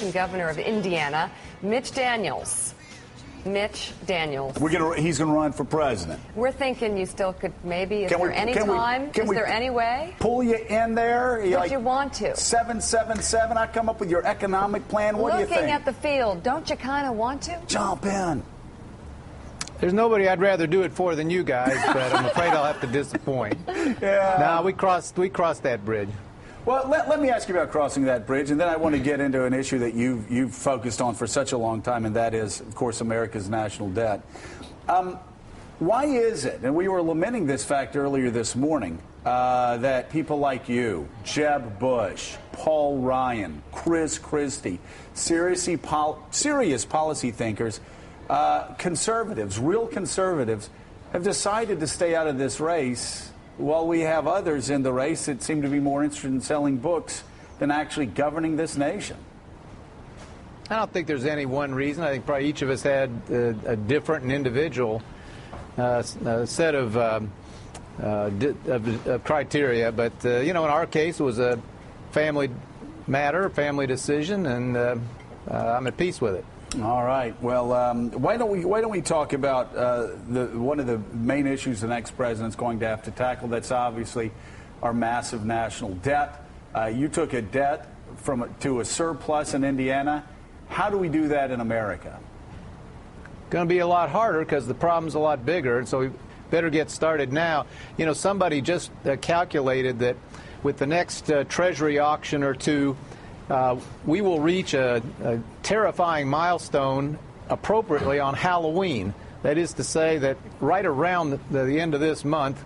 Republican governor of Indiana, Mitch Daniels. Mitch Daniels. He's going to run for president. We're thinking you still could maybe. Is there any time? Is there any way? Pull you in there? Would you want to? 777. I come up with your economic plan. What do you think? Looking at the field, don't you kind of want to? Jump in. There's nobody I'd rather do it for than you guys, but I'm afraid I'll have to disappoint. Yeah. No, we crossed that bridge. Well, let me ask you about crossing that bridge, and then I want to get into an issue that you've focused on for such a long time, and that is, of course, America's national debt. Why is it, and we were lamenting this fact earlier this morning, that people like you, Jeb Bush, Paul Ryan, Chris Christie, serious policy thinkers, conservatives, real conservatives, have decided to stay out of this race, while we have others in the race that seem to be more interested in selling books than actually governing this nation? I don't think there's any one reason. I think probably each of us had a different and individual set of criteria. But, in our case, it was a family matter, family decision, and I'm at peace with it. All right. Well, why don't we talk about one of the main issues the next president's going to have to tackle? That's obviously our massive national debt. You took a debt to a surplus in Indiana. How do we do that in America? Going to be a lot harder because the problem's a lot bigger, and so we better get started now. Somebody just calculated that with the next Treasury auction or two, we will reach a terrifying milestone appropriately on Halloween. That is to say that right around the end of this month,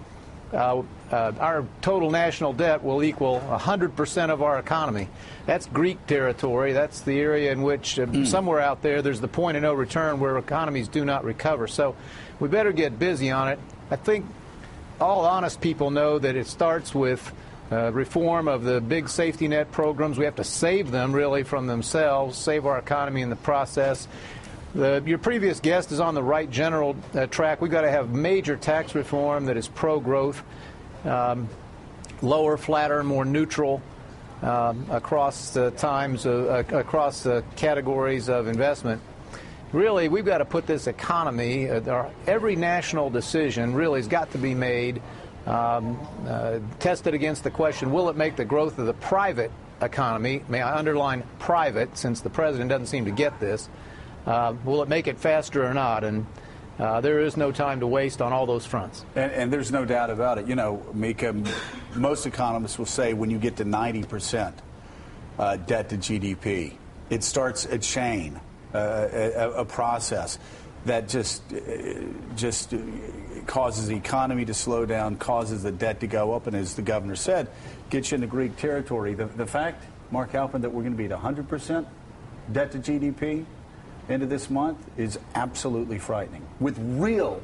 our total national debt will equal 100% of our economy. That's Greek territory. That's the area in which somewhere out there's the point of no return where economies do not recover. So we better get busy on it. I think all honest people know that it starts with reform of the big safety net programs. We have to save them, really, from themselves, save our economy in the process. Your previous guest is on the right general track. We've got to have major tax reform that is pro-growth, lower, flatter, more neutral across across categories of investment. Really, we've got to put this economy, every national decision really has got to be made tested against the question, will it make the growth of the private economy, may I underline private, since the president doesn't seem to get this, will it make it faster or not? And there is no time to waste on all those fronts. And there's no doubt about it. Mika, most economists will say when you get to 90% debt to GDP, it starts a chain, a process that just causes the economy to slow down, causes the debt to go up, and as the governor said, gets you into Greek territory. The fact, Mark Halpin, that we're going to be at 100% debt to GDP end of this month is absolutely frightening, with real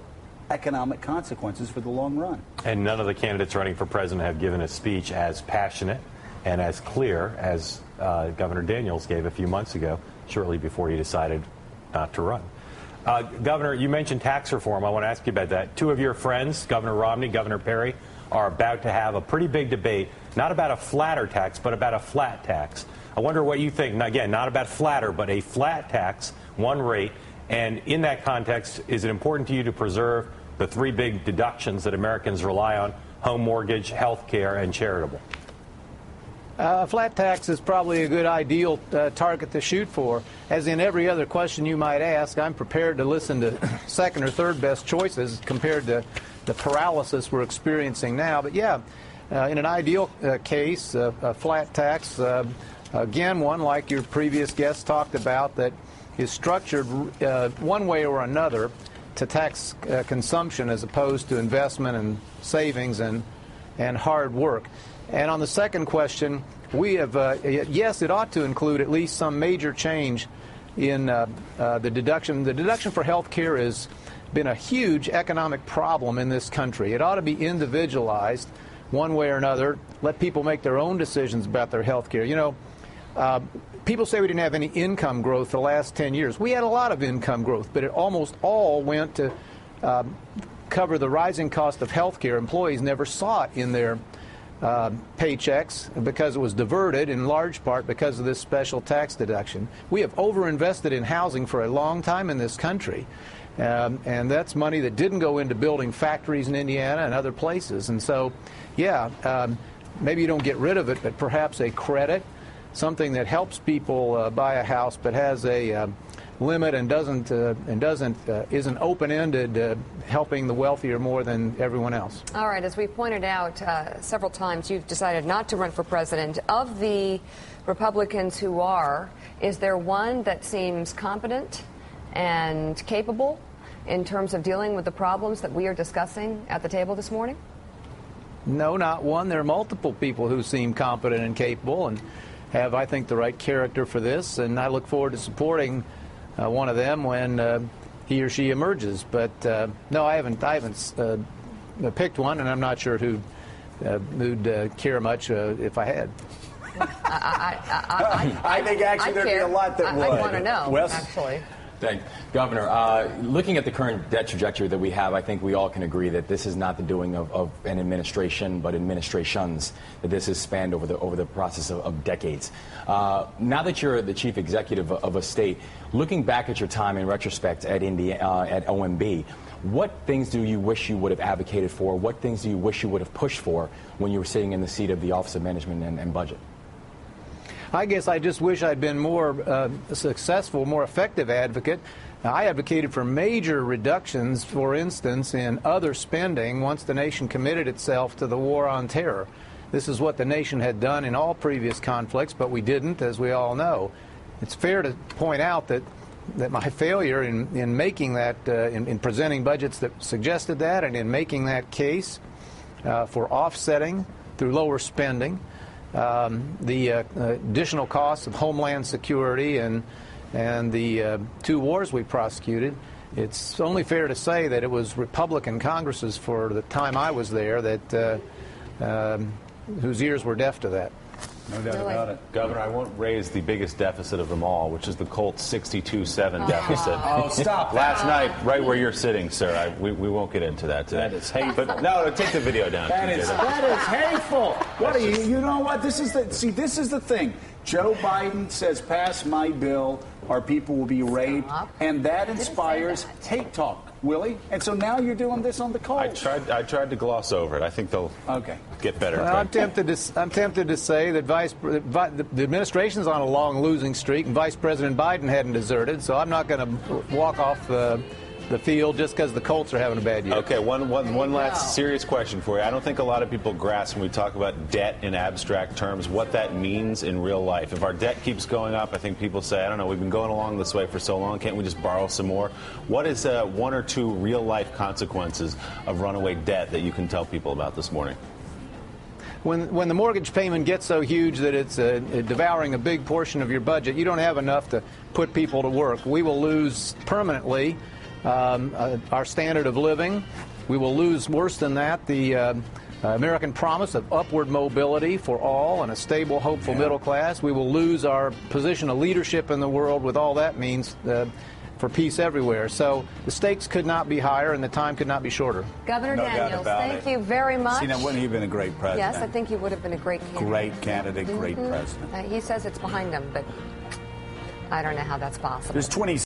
economic consequences for the long run. And none of the candidates running for president have given a speech as passionate and as clear as Governor Daniels gave a few months ago, shortly before he decided not to run. Governor, you mentioned tax reform. I want to ask you about that. Two of your friends, Governor Romney, Governor Perry, are about to have a pretty big debate, not about a flatter tax, but about a flat tax. I wonder what you think. Again, not about flatter, but a flat tax, one rate. And in that context, is it important to you to preserve the three big deductions that Americans rely on: home mortgage, health care, and charitable? Flat tax is probably a good ideal target to shoot for. As in every other question you might ask, I'm prepared to listen to second or third best choices compared to the paralysis we're experiencing now. But yeah, in an ideal case, a flat tax, again, one like your previous guest talked about, that is structured one way or another to tax consumption as opposed to investment and savings and hard work. And on the second question, we have, yes, it ought to include at least some major change in the deduction. The deduction for health care has been a huge economic problem in this country. It ought to be individualized one way or another, let people make their own decisions about their health care. People say we didn't have any income growth the last 10 years. We had a lot of income growth, but it almost all went to cover the rising cost of health care. Employees never saw it in their paychecks because it was diverted in large part because of this special tax deduction. We have overinvested in housing for a long time in this country. And that's money that didn't go into building factories in Indiana and other places. And so, yeah, maybe you don't get rid of it, but perhaps a credit, something that helps people buy a house but has a limit and isn't open-ended, helping the wealthier more than everyone else. All right, as we pointed out several times, you've decided not to run for president. Of the Republicans who are, is there one that seems competent and capable in terms of dealing with the problems that we are discussing at the table this morning? No, not one. There are multiple people who seem competent and capable and have, I think, the right character for this, and I look forward to supporting one of them when he or she emerges. But no, I haven't picked one, and I'm not sure who'd care much if I had. I think actually there'd be a lot that would. I want to know, Wes? actually. Thanks. Governor, looking at the current debt trajectory that we have, I think we all can agree that this is not the doing of an administration, but administrations, that this has spanned over the process of decades. Now that you're the chief executive of a state, looking back at your time in retrospect at at OMB, what things do you wish you would have advocated for? What things do you wish you would have pushed for when you were sitting in the seat of the Office of Management and Budget? I guess I just wish I'd been more successful, more effective advocate. I advocated for major reductions, for instance, in other spending once the nation committed itself to the war on terror. This is what the nation had done in all previous conflicts, but we didn't, as we all know. It's fair to point out that my failure in making that, in presenting budgets that suggested that, and in making that case for offsetting through lower spending, the additional costs of homeland security and the 2 wars we prosecuted, it's only fair to say that it was Republican Congresses for the time I was there that whose ears were deaf to that. No doubt about it. Governor, I won't raise the biggest deficit of them all, which is the Colts 62-7 deficit. Oh, stop. Last night, right where you're sitting, sir. We won't get into that today. That is hateful. But no, take the video down. That is hateful. What are you? You know what? This is the thing. Joe Biden says, "Pass my bill, our people will be raped," and that inspires hate talk, Willie. And so now you're doing this on the Colts. I tried to gloss over it. I think they'll get better. Well, I'm tempted to say that the administration's on a long losing streak, and Vice President Biden hadn't deserted. So I'm not going to walk off the field just because the Colts are having a bad year. Okay, one last serious question for you. I don't think a lot of people grasp when we talk about debt in abstract terms what that means in real life. If our debt keeps going up, I think people say, I don't know, we've been going along this way for so long, can't we just borrow some more? What is 1 or 2 real-life consequences of runaway debt that you can tell people about this morning? When the mortgage payment gets so huge that it's devouring a big portion of your budget, you don't have enough to put people to work. We will lose permanently our standard of living. We will lose, worse than that, the American promise of upward mobility for all and a stable, hopeful middle class. We will lose our position of leadership in the world with all that means for peace everywhere. So the stakes could not be higher and the time could not be shorter. Governor Daniels, thank you very much. See, now, wouldn't he have been a great president? Yes, I think he would have been a great candidate. Great candidate, great president. He says it's behind him, but I don't know how that's possible. There's 20